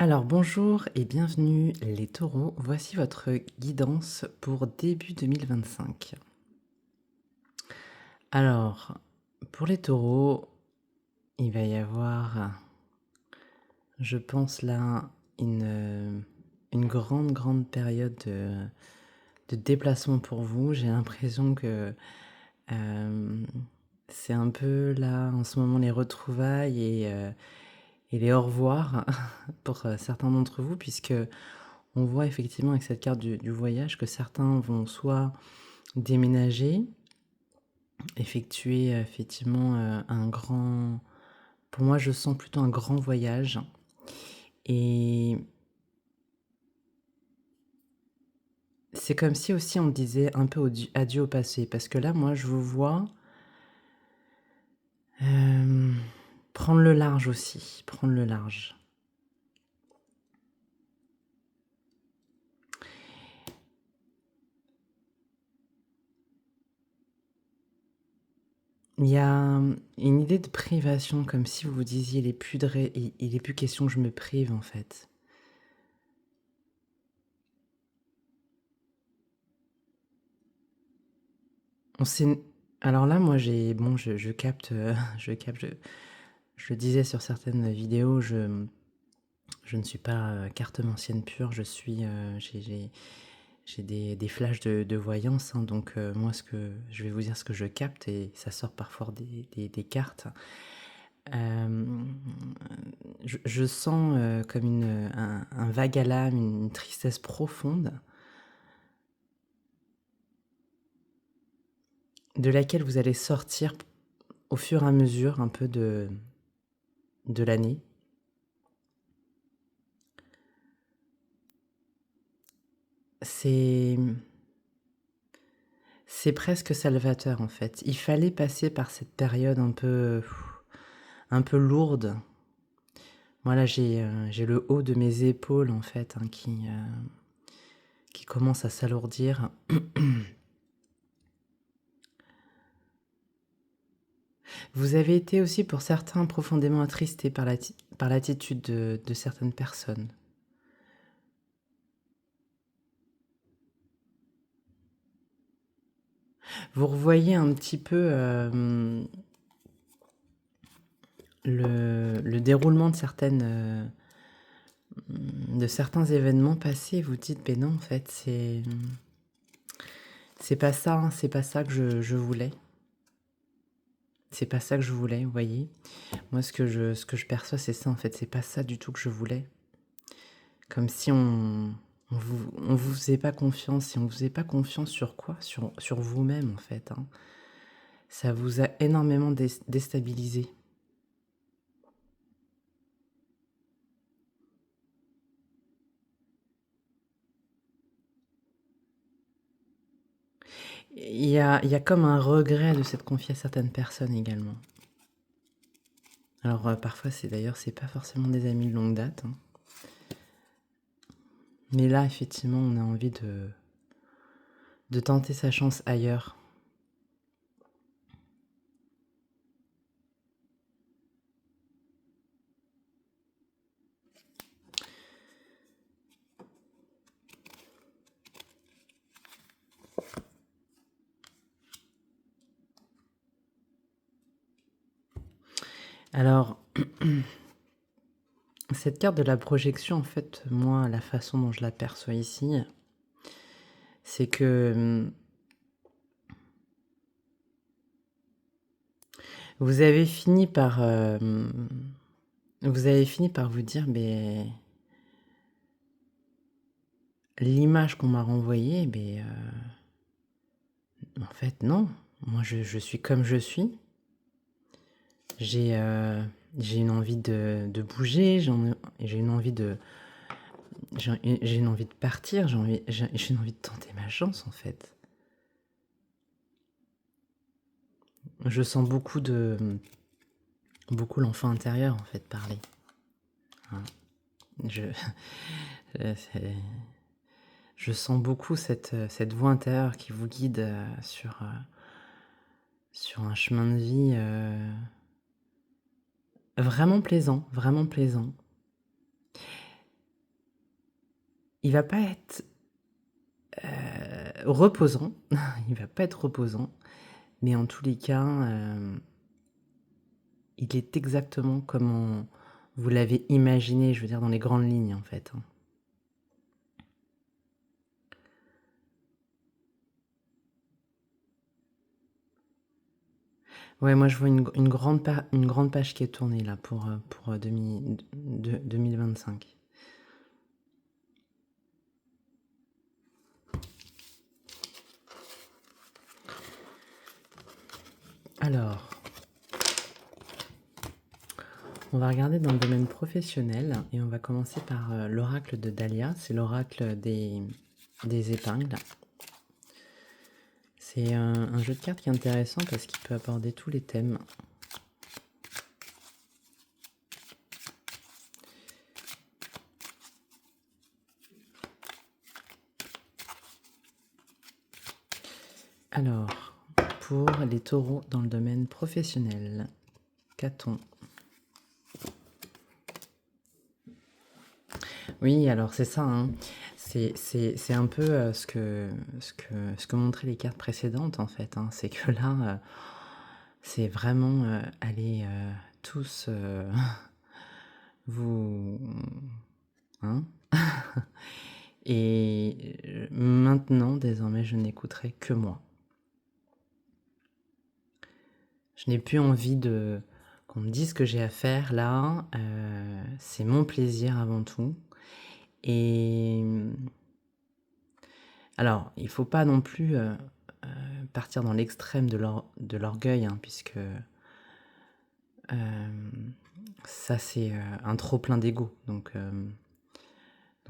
Alors bonjour et bienvenue les taureaux, voici votre guidance pour début 2025. Alors, pour les taureaux, il va y avoir, je pense là, une grande période de déplacement pour vous. J'ai l'impression que c'est un peu là en ce moment les retrouvailles et les au revoir pour certains d'entre vous, puisque on voit effectivement avec cette carte du voyage que certains vont soit déménager, effectuer effectivement un grand... Pour moi, je sens plutôt un grand voyage. Et c'est comme si aussi on disait un peu adieu au passé. Parce que là, moi, je vous vois prendre le large aussi. Prendre le large. Il y a une idée de privation, comme si vous vous disiez, il est plus question que je me prive, en fait. On s'est... Alors là, moi, bon, je capte, je le disais sur certaines vidéos, je ne suis pas cartomancienne pure, j'ai des flashs de voyance, hein, donc moi, je vais vous dire ce que je capte, et ça sort parfois des cartes. Je sens comme un vague à l'âme, une tristesse profonde, de laquelle vous allez sortir au fur et à mesure un peu de l'année. C'est c'est presque salvateur en fait. Il fallait passer par cette période un peu lourde. Moi là j'ai le haut de mes épaules en fait, hein, qui commence à s'alourdir. Vous avez été aussi pour certains profondément attristés par l'attitude de certaines personnes. Vous revoyez un petit peu le déroulement de certains événements passés. Vous dites, mais non, en fait, c'est pas ça, hein, c'est pas ça que je voulais. C'est pas ça que je voulais, vous voyez. Moi, ce que je perçois, c'est ça, en fait. C'est pas ça du tout que je voulais. Comme si on vous faisait pas confiance. Si on vous faisait pas confiance sur quoi? Sur vous-même, en fait, hein. Ça vous a énormément déstabilisé. Il y a comme un regret de s'être confié à certaines personnes également. Alors parfois, c'est pas forcément des amis de longue date, hein. Mais là, effectivement, on a envie de tenter sa chance ailleurs. Alors, cette carte de la projection, en fait, moi, la façon dont je l'aperçois ici, c'est que vous avez fini par vous dire, mais l'image qu'on m'a renvoyée, mais en fait non, moi je suis comme je suis. J'ai j'ai une envie de bouger, j'ai une envie j'ai une envie de partir, j'ai une envie de tenter ma chance en fait. Je sens beaucoup l'enfant intérieur en fait parler, hein. Je, c'est- je sens beaucoup cette voix intérieure qui vous guide sur un chemin de vie vraiment plaisant, vraiment plaisant. il va pas être reposant, il va pas être reposant, mais en tous les cas, il est exactement comme vous l'avez imaginé, je veux dire dans les grandes lignes en fait, hein. Ouais, moi je vois une grande page qui est tournée là pour 2025. Alors, on va regarder dans le domaine professionnel et on va commencer par l'oracle de Dahlia, c'est l'oracle des épingles. C'est un jeu de cartes qui est intéressant parce qu'il peut aborder tous les thèmes. Alors, pour les taureaux dans le domaine professionnel, qu'a-t-on? Oui, alors c'est ça, hein. C'est un peu ce que montraient les cartes précédentes en fait, hein. C'est que là, c'est vraiment allez tous vous. Hein. Et maintenant, désormais, je n'écouterai que moi. Je n'ai plus envie de qu'on me dise ce que j'ai à faire là. C'est mon plaisir avant tout. Et alors, il faut pas non plus partir dans l'extrême de l'orgueil, hein, puisque ça c'est un trop plein d'ego. Donc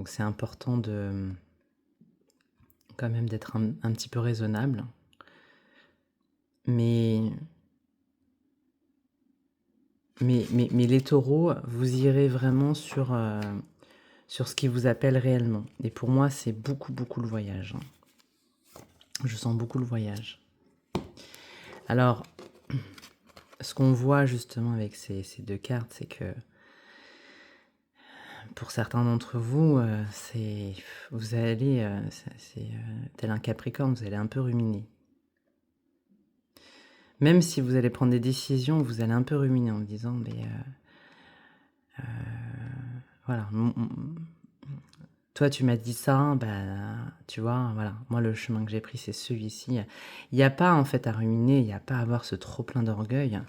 c'est important de quand même d'être un petit peu raisonnable. Mais les taureaux, vous irez vraiment sur ce qui vous appelle réellement. Et pour moi, c'est beaucoup, beaucoup le voyage, hein. Je sens beaucoup le voyage. Alors, ce qu'on voit justement avec ces deux cartes, c'est que pour certains d'entre vous, vous allez, c'est tel un Capricorne, vous allez un peu ruminer. Même si vous allez prendre des décisions, vous allez un peu ruminer en vous disant, mais voilà, toi tu m'as dit ça, bah tu vois, voilà, moi le chemin que j'ai pris c'est celui-ci. Il n'y a pas en fait à ruminer, il n'y a pas à avoir ce trop plein d'orgueil.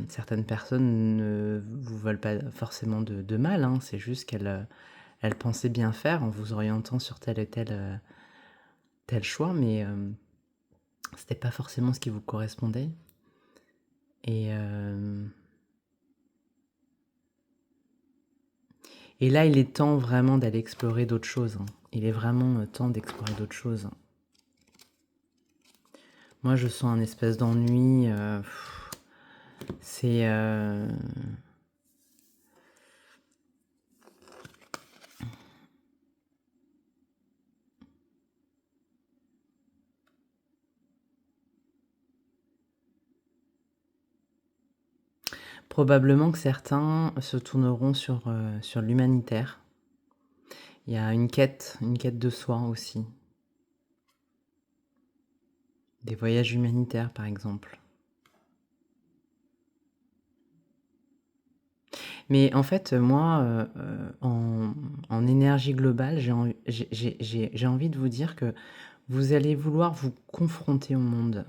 Certaines personnes ne vous veulent pas forcément de mal, hein, c'est juste qu'elles pensaient bien faire en vous orientant sur tel et tel choix, mais c'était pas forcément ce qui vous correspondait. Et là, il est temps vraiment d'aller explorer d'autres choses, hein. Il est vraiment temps d'explorer d'autres choses. Moi, je sens un espèce d'ennui. C'est probablement que certains se tourneront sur l'humanitaire. Il y a une quête de soi aussi. Des voyages humanitaires, par exemple. Mais en fait, moi, en énergie globale, j'ai envie de vous dire que vous allez vouloir vous confronter au monde.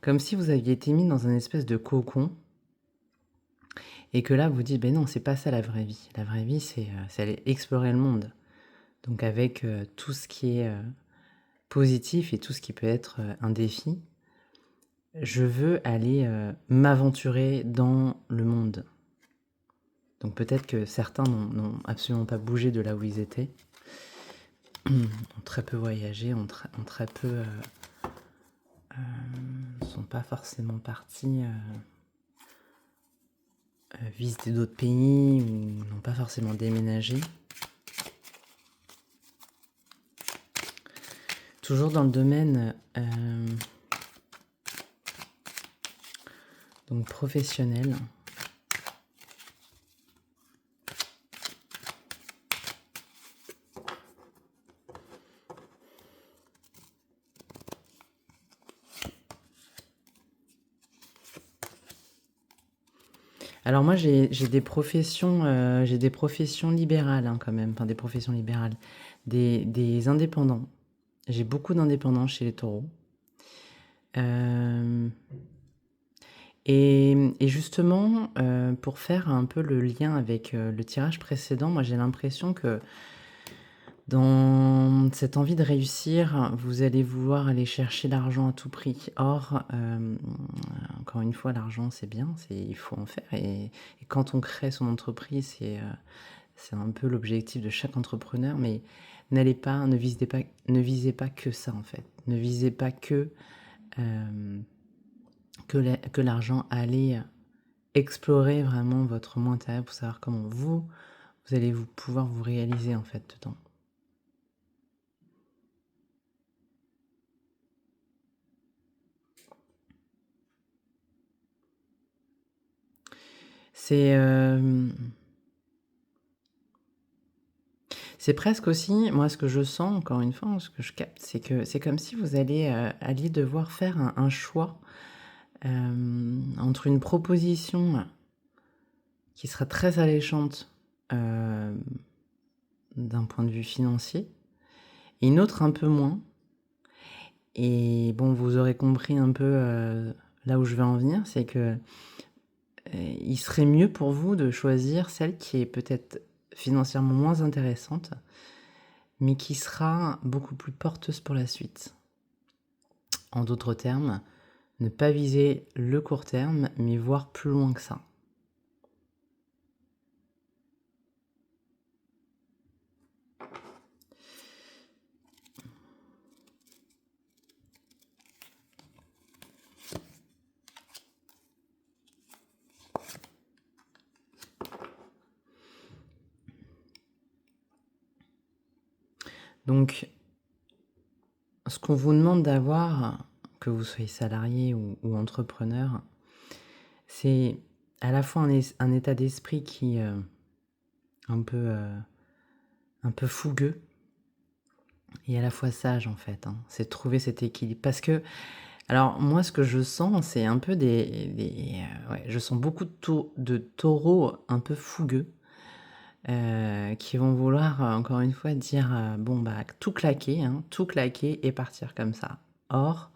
Comme si vous aviez été mis dans un espèce de cocon et que là, vous dites, ben non, c'est pas ça la vraie vie. La vraie vie, c'est aller explorer le monde. Donc avec tout ce qui est positif et tout ce qui peut être un défi, je veux aller m'aventurer dans le monde. Donc peut-être que certains n'ont absolument pas bougé de là où ils étaient, ont très peu voyagé, ont très peu... ne sont pas forcément partis visiter d'autres pays ou n'ont pas forcément déménagé. Toujours dans le domaine donc professionnel. Alors moi, j'ai des professions libérales hein, quand même, enfin des professions libérales, des indépendants. J'ai beaucoup d'indépendants chez les taureaux. Euh, et justement, pour faire un peu le lien avec le tirage précédent, moi j'ai l'impression que dans cette envie de réussir, vous allez vouloir aller chercher l'argent à tout prix. Or, encore une fois, l'argent c'est bien, il faut en faire. Et quand on crée son entreprise, c'est un peu l'objectif de chaque entrepreneur, mais ne visez pas que ça en fait. Ne visez pas euh, que l'argent. Allez explorer vraiment votre moi intérieur pour savoir comment vous allez pouvoir vous réaliser en fait dedans. C'est c'est presque aussi, moi ce que je sens, encore une fois, ce que je capte, c'est que c'est comme si vous alliez devoir faire un choix entre une proposition qui sera très alléchante euh, d'un point de vue financier et une autre un peu moins. Et bon, vous aurez compris un peu là où je vais en venir, c'est que il serait mieux pour vous de choisir celle qui est peut-être financièrement moins intéressante, mais qui sera beaucoup plus porteuse pour la suite. En d'autres termes, ne pas viser le court terme, mais voir plus loin que ça. Donc, ce qu'on vous demande d'avoir, que vous soyez salarié ou entrepreneur, c'est à la fois un état d'esprit qui est un peu, un peu fougueux et à la fois sage en fait. Hein. C'est de trouver cet équilibre. Parce que, alors moi ce que je sens, c'est un peu ouais, je sens beaucoup de taureaux un peu fougueux qui vont vouloir encore une fois dire bon bah tout claquer et partir comme ça. Or,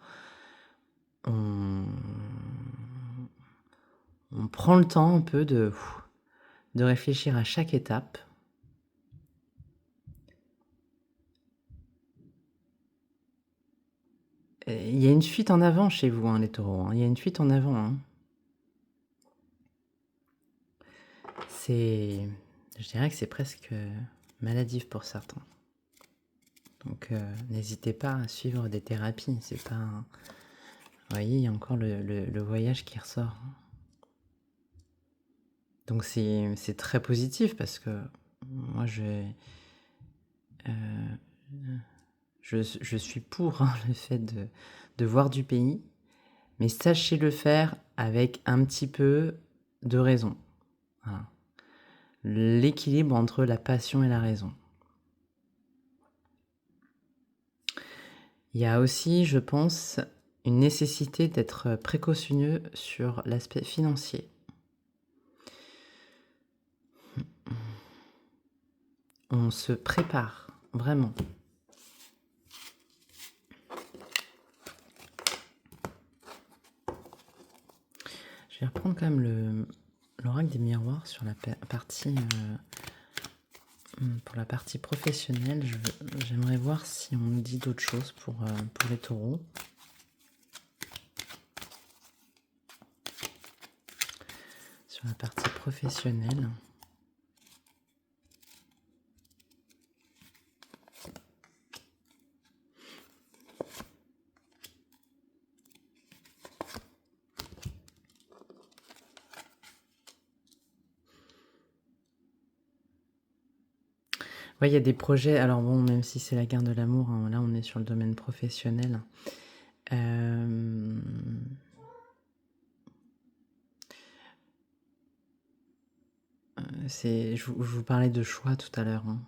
on, on prend le temps un peu de réfléchir à chaque étape. Il y a une fuite en avant chez vous, hein, les taureaux. Hein. Il y a une fuite en avant. Hein. C'est, je dirais que c'est presque maladif pour certains. Donc, n'hésitez pas à suivre des thérapies. C'est pas, vous voyez, il y a encore le voyage qui ressort. Donc c'est très positif parce que moi je suis pour hein, le fait de voir du pays, mais sachez le faire avec un petit peu de raison. Voilà. L'équilibre entre la passion et la raison. Il y a aussi, je pense, une nécessité d'être précautionneux sur l'aspect financier. On se prépare, vraiment. Je vais reprendre quand même l'oracle des miroirs sur la partie pour la partie professionnelle. J'aimerais voir si on nous dit d'autres choses pour les taureaux. Sur la partie professionnelle. Ouais, il y a des projets. Alors bon, même si c'est la guerre de l'amour, hein, là on est sur le domaine professionnel. Je vous parlais de choix tout à l'heure. Hein.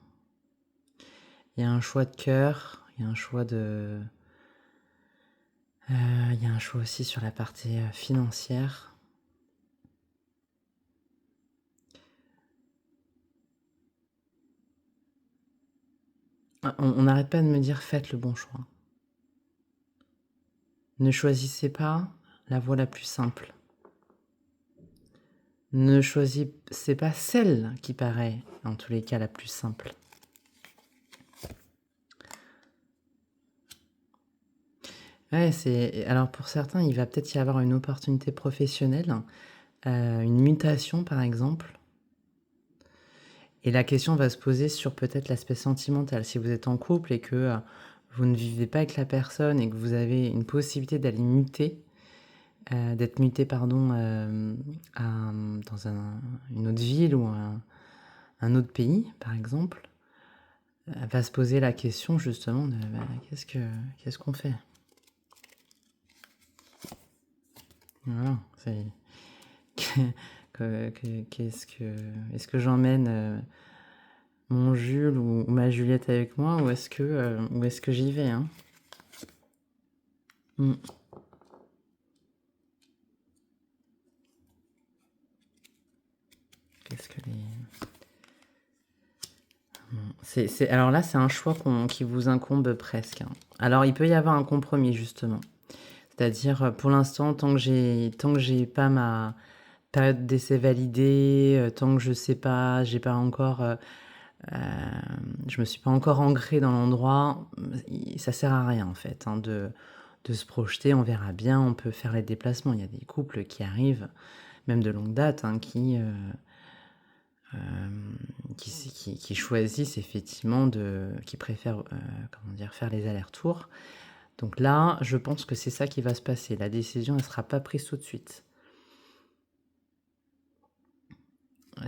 Il y a un choix de cœur, il y a un choix il y a un choix aussi sur la partie financière. on n'arrête pas de me dire: «Faites le bon choix. Ne choisissez pas la voie la plus simple. Ne choisissez pas celle qui paraît, en tous les cas, la plus simple». Ouais, c'est alors pour certains, il va peut-être y avoir une opportunité professionnelle, une mutation par exemple, et la question va se poser sur peut-être l'aspect sentimental. Si vous êtes en couple et que, vous ne vivez pas avec la personne et que vous avez une possibilité d'aller muter, d'être muté pardon, dans une autre ville ou un autre pays par exemple, va se poser la question justement de, bah, qu'est-ce qu'on fait? Voilà, c'est qu'est-ce que est-ce que j'emmène, mon Jules ou ma Juliette avec moi ou est-ce que j'y vais, hein? Mmh. Qu'est-ce que les c'est alors là, c'est un choix qui vous incombe presque, hein. Alors il peut y avoir un compromis justement. C'est-à-dire, pour l'instant, tant que j'ai pas ma période d'essai validée, tant que je sais pas, j'ai pas encore, je me suis pas encore ancrée dans l'endroit, ça sert à rien en fait, hein, de se projeter. On verra bien, on peut faire les déplacements. Il y a des couples qui arrivent, même de longue date, hein, qui choisissent effectivement qui préfèrent, comment dire? Faire les allers-retours. Donc là, je pense que c'est ça qui va se passer. La décision, elle sera pas prise tout de suite.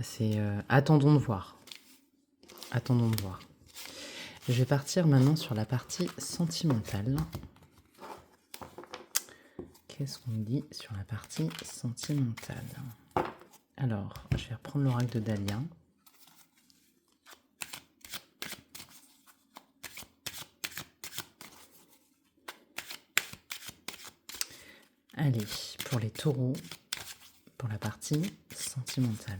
C'est, attendons de voir. Attendons de voir. Je vais partir maintenant sur la partie sentimentale. Qu'est-ce qu'on dit sur la partie sentimentale? Alors, je vais reprendre l'oracle de Dahlia. Allez, pour les taureaux, pour la partie sentimentale.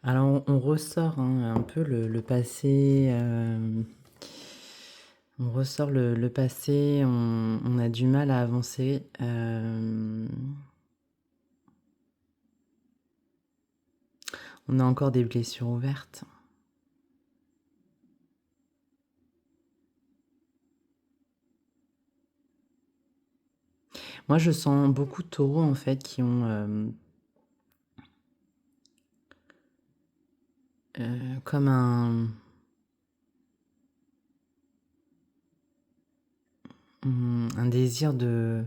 Alors, on ressort, hein, un peu le passé, on ressort le passé, on a du mal à avancer. On a encore des blessures ouvertes. Moi, je sens beaucoup de taureaux, en fait, qui ont, comme un désir de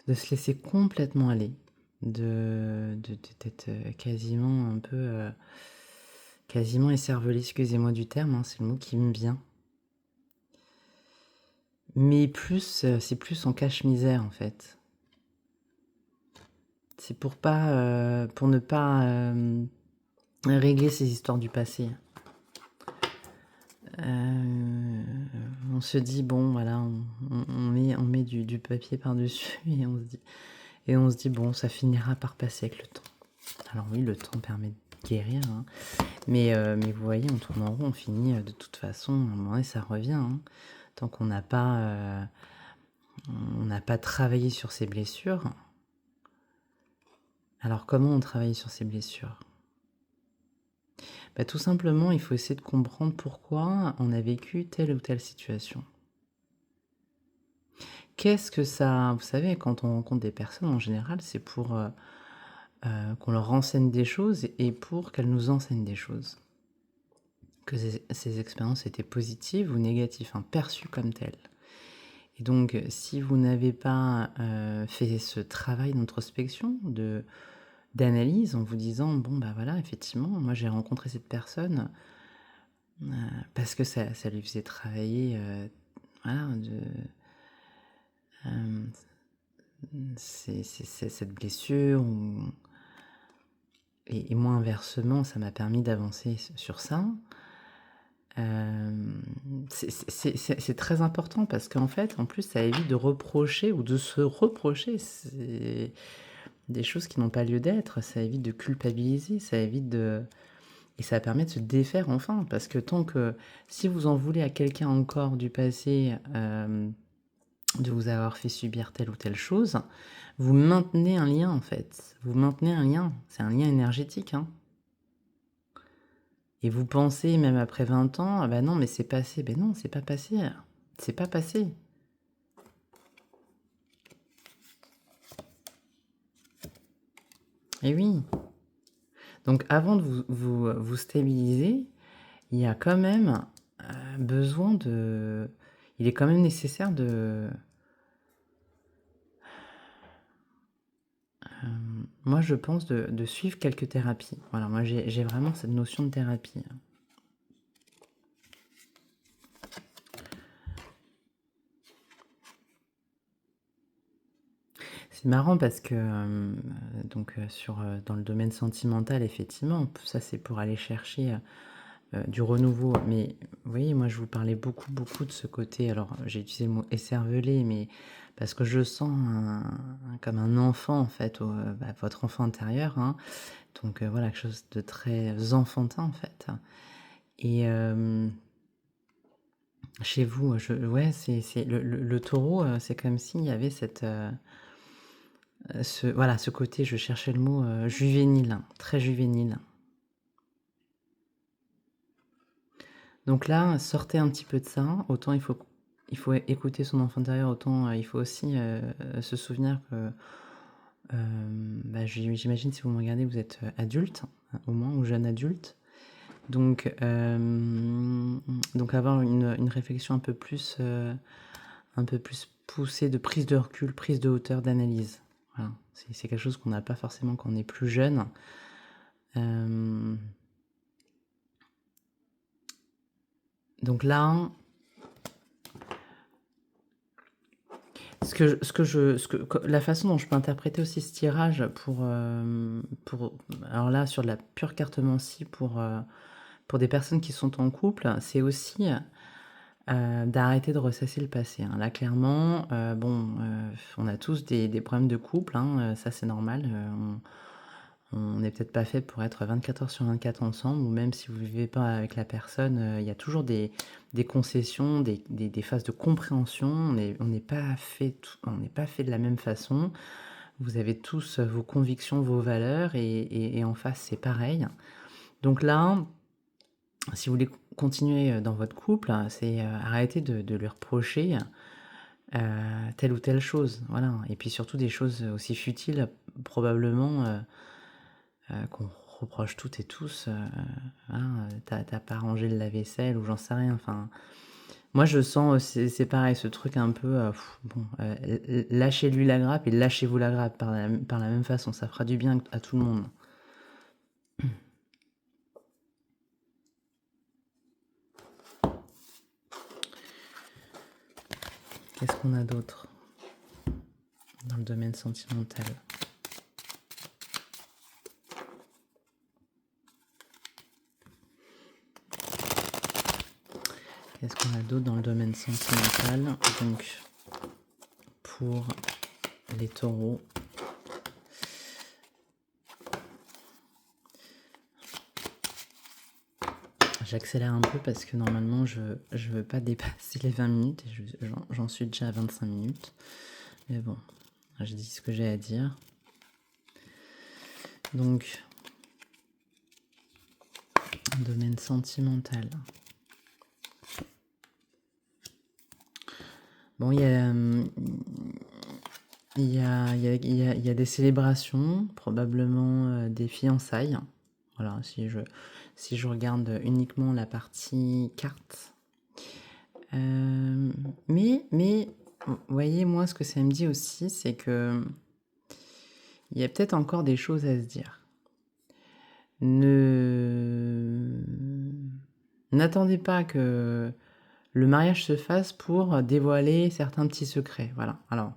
se laisser complètement aller, d'être, quasiment un peu, quasiment écervelé, excusez-moi du terme, hein, c'est le mot qui me vient. Mais plus, c'est plus en cache-misère, en fait. C'est pour ne pas, régler ces histoires du passé. On se dit: «Bon voilà, on met du papier par-dessus» et on se dit: «Bon, ça finira par passer avec le temps». Alors oui, le temps permet de guérir, hein, mais vous voyez, on tourne en rond, on finit, de toute façon, à un moment donné, ça revient, hein. Tant qu'on n'a pas travaillé sur ses blessures. Alors comment on travaille sur ses blessures? Bah, tout simplement, il faut essayer de comprendre pourquoi on a vécu telle ou telle situation. Qu'est-ce que ça vous savez, quand on rencontre des personnes, en général, c'est pour, qu'on leur renseigne des choses et pour qu'elles nous enseignent des choses. Que ces expériences étaient positives ou négatives, hein, perçues comme telles. Et donc, si vous n'avez pas, fait ce travail d'introspection, d'analyse en vous disant: «Bon, bah, voilà, effectivement, moi j'ai rencontré cette personne, parce que ça lui faisait travailler, voilà, hem, c'est cette blessure ou et moi inversement, ça m'a permis d'avancer sur ça». C'est très important parce qu'en fait, en plus, ça évite de reprocher ou de se reprocher. des choses qui n'ont pas lieu d'être. Ça évite de culpabiliser, ça évite de... Et ça permet de se défaire enfin, parce que tant que si vous en voulez à quelqu'un encore du passé de vous avoir fait subir telle ou telle chose, vous maintenez un lien en fait. Vous maintenez un lien. C'est un lien énergétique. Hein. Et vous pensez, même après 20 ans, ah bah non, mais c'est passé. Ben non, c'est pas passé. C'est pas passé. Et oui. Donc avant de vous stabiliser, il y a quand même besoin de... Il est quand même nécessaire de... moi, je pense de suivre quelques thérapies. Voilà, moi, j'ai vraiment cette notion de thérapie. C'est marrant parce que donc dans le domaine sentimental, effectivement, ça c'est pour aller chercher du renouveau. Mais vous voyez, moi je vous parlais beaucoup, beaucoup de ce côté. Alors j'ai utilisé le mot écervelé, mais parce que je sens comme un enfant en fait, votre enfant intérieur. Hein. Donc voilà, quelque chose de très enfantin en fait. Et chez vous, ouais, c'est le taureau, c'est comme s'il y avait voilà, ce côté, je cherchais le mot, juvénile, hein, très juvénile. Donc là, sortez un petit peu de ça. Autant il faut écouter son enfant intérieur, autant il faut aussi se souvenir que, bah, j'imagine si vous me regardez, vous êtes adulte, hein, au moins, ou jeune adulte. Donc avoir une réflexion un peu plus poussée de prise de recul, prise de hauteur, d'analyse. Voilà. C'est quelque chose qu'on n'a pas forcément quand on est plus jeune. Donc là, la façon dont je peux interpréter aussi ce tirage alors là, sur de la pure cartomancie pour des personnes qui sont en couple, c'est aussi d'arrêter de ressasser le passé. Hein. Là, clairement, on a tous des problèmes de couple, hein, ça c'est normal. On n'est peut-être pas fait pour être 24 heures sur 24 ensemble, ou même si vous ne vivez pas avec la personne, il y a toujours des concessions, des phases de compréhension. On n'est pas fait de la même façon. Vous avez tous vos convictions, vos valeurs, et en face, c'est pareil. Donc là, si vous voulez continuer dans votre couple, c'est arrêter de lui reprocher telle ou telle chose. Voilà. Et puis surtout des choses aussi futiles, probablement, qu'on reproche toutes et tous. Hein, t'as pas rangé le lave-vaisselle ou j'en sais rien. Enfin, moi je sens, c'est pareil, ce truc un peu, lâchez-lui la grappe et lâchez-vous la grappe par la même façon. Ça fera du bien à tout le monde. Qu'est-ce qu'on a d'autre dans le domaine sentimental? Qu'est-ce qu'on a d'autre dans le domaine sentimental? Donc, pour les taureaux. J'accélère un peu parce que normalement je veux pas dépasser les 20 minutes et j'en suis déjà à 25 minutes. Mais bon, je dis ce que j'ai à dire. Donc, domaine sentimental. Bon, il y a des célébrations, probablement des fiançailles. Voilà, si je regarde uniquement la partie carte. Mais, vous voyez, moi, ce que ça me dit aussi, c'est que il y a peut-être encore des choses à se dire. N'attendez pas que le mariage se fasse pour dévoiler certains petits secrets. Voilà. Alors,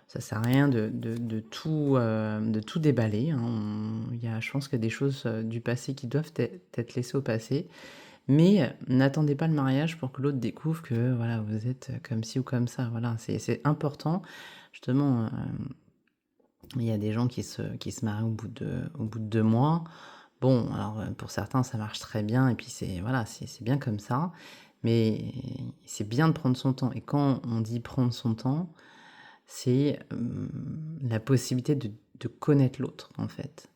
ça sert à rien de tout déballer. Hein. Je pense qu'il y a des choses du passé qui doivent être laissées au passé. Mais n'attendez pas le mariage pour que l'autre découvre que voilà, vous êtes comme ci ou comme ça. Voilà, c'est important, justement, Il y a des gens qui se marient au bout de 2 mois. Bon, alors, pour certains, ça marche très bien et puis c'est voilà, c'est bien comme ça. Mais c'est bien de prendre son temps et quand on dit prendre son temps, c'est, la possibilité de connaître l'autre, en fait.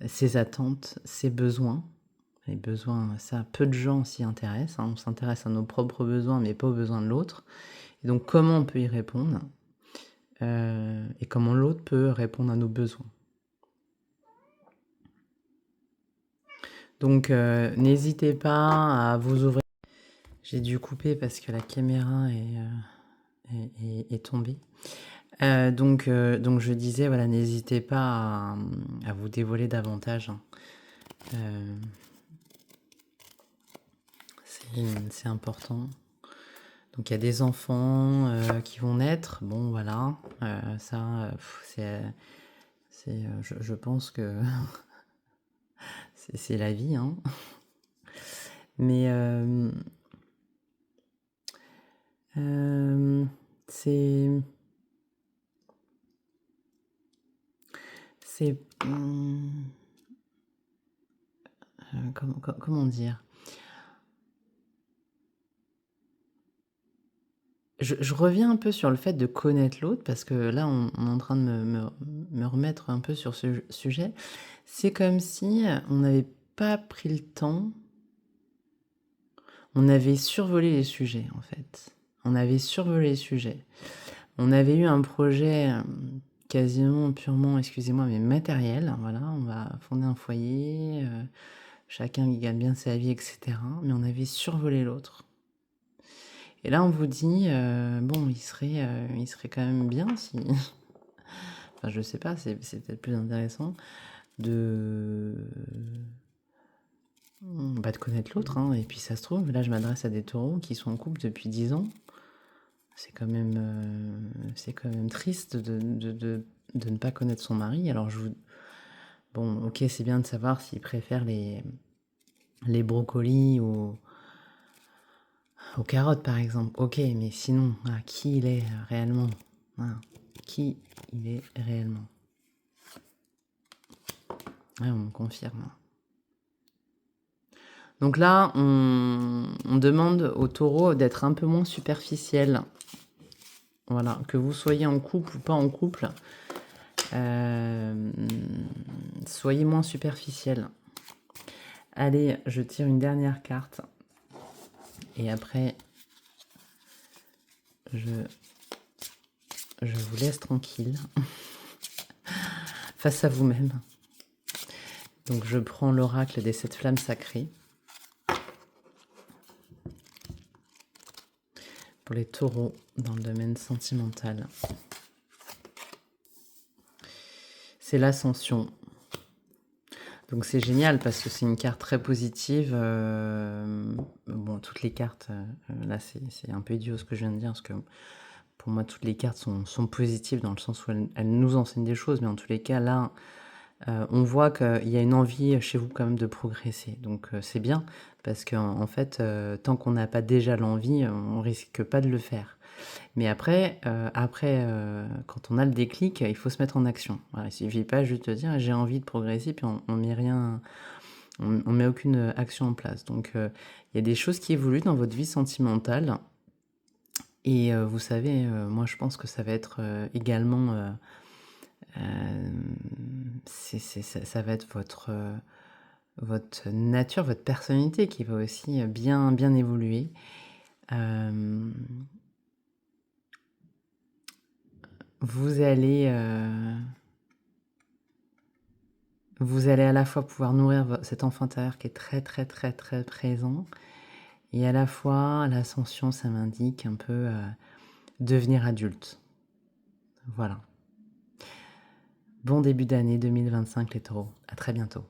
Ses attentes, ses besoins. Les besoins, ça, peu de gens s'y intéressent, hein. On s'intéresse à nos propres besoins, mais pas aux besoins de l'autre. Et donc comment on peut y répondre? Et comment l'autre peut répondre à nos besoins. Donc n'hésitez pas à vous ouvrir. J'ai dû couper parce que la caméra est tombée. Donc je disais, voilà, n'hésitez pas à vous dévoiler davantage, hein. C'est important. Donc il y a des enfants qui vont naître. Bon, voilà, ça, je pense que c'est la vie, hein. Mais c'est c'est comment dire? Je reviens un peu sur le fait de connaître l'autre parce que là, on est en train de me remettre un peu sur ce sujet. C'est comme si on n'avait pas pris le temps, on avait survolé les sujets, en fait. On avait survolé les sujets. On avait eu un projet quasiment, purement, excusez-moi, mais matériel. Voilà, on va fonder un foyer, chacun qui gagne bien sa vie, etc. Mais on avait survolé l'autre. Et là, on vous dit, bon, il serait quand même bien si, enfin, je sais pas, c'est peut-être plus intéressant de, bah, de connaître l'autre, hein. Et puis ça se trouve, là, je m'adresse à des taureaux qui sont en couple depuis 10 ans. C'est quand même triste de ne pas connaître son mari. Alors, bon, ok, c'est bien de savoir s'il préfère les brocolis aux carottes, par exemple. Ok, mais sinon, qui il est réellement? Voilà. Qui il est réellement? Ouais, on me confirme. Donc là, on demande au taureau d'être un peu moins superficiel. Voilà, que vous soyez en couple ou pas en couple, soyez moins superficiel. Allez, je tire une dernière carte. Et après, je vous laisse tranquille face à vous-même. Donc je prends l'oracle des 7 flammes sacrées. Pour les taureaux dans le domaine sentimental. C'est l'ascension. Donc c'est génial parce que c'est une carte très positive. Bon, toutes les cartes, là c'est un peu idiot ce que je viens de dire, parce que pour moi toutes les cartes sont positives dans le sens où elles nous enseignent des choses, mais en tous les cas là, on voit qu'il y a une envie chez vous quand même de progresser. Donc c'est bien, parce qu'en fait, tant qu'on n'a pas déjà l'envie, on risque pas de le faire. Mais après, quand on a le déclic, il faut se mettre en action. Voilà, il suffit pas juste de dire j'ai envie de progresser, puis on met rien, on met aucune action en place. Donc il y a des choses qui évoluent dans votre vie sentimentale. Et vous savez, moi je pense que ça va être également, ça va être votre nature, votre personnalité qui va aussi bien évoluer. Vous allez à la fois pouvoir nourrir cet enfant intérieur qui est très très très très présent, et à la fois l'ascension, ça m'indique un peu devenir adulte. Voilà. Bon début d'année 2025 les taureaux. À très bientôt.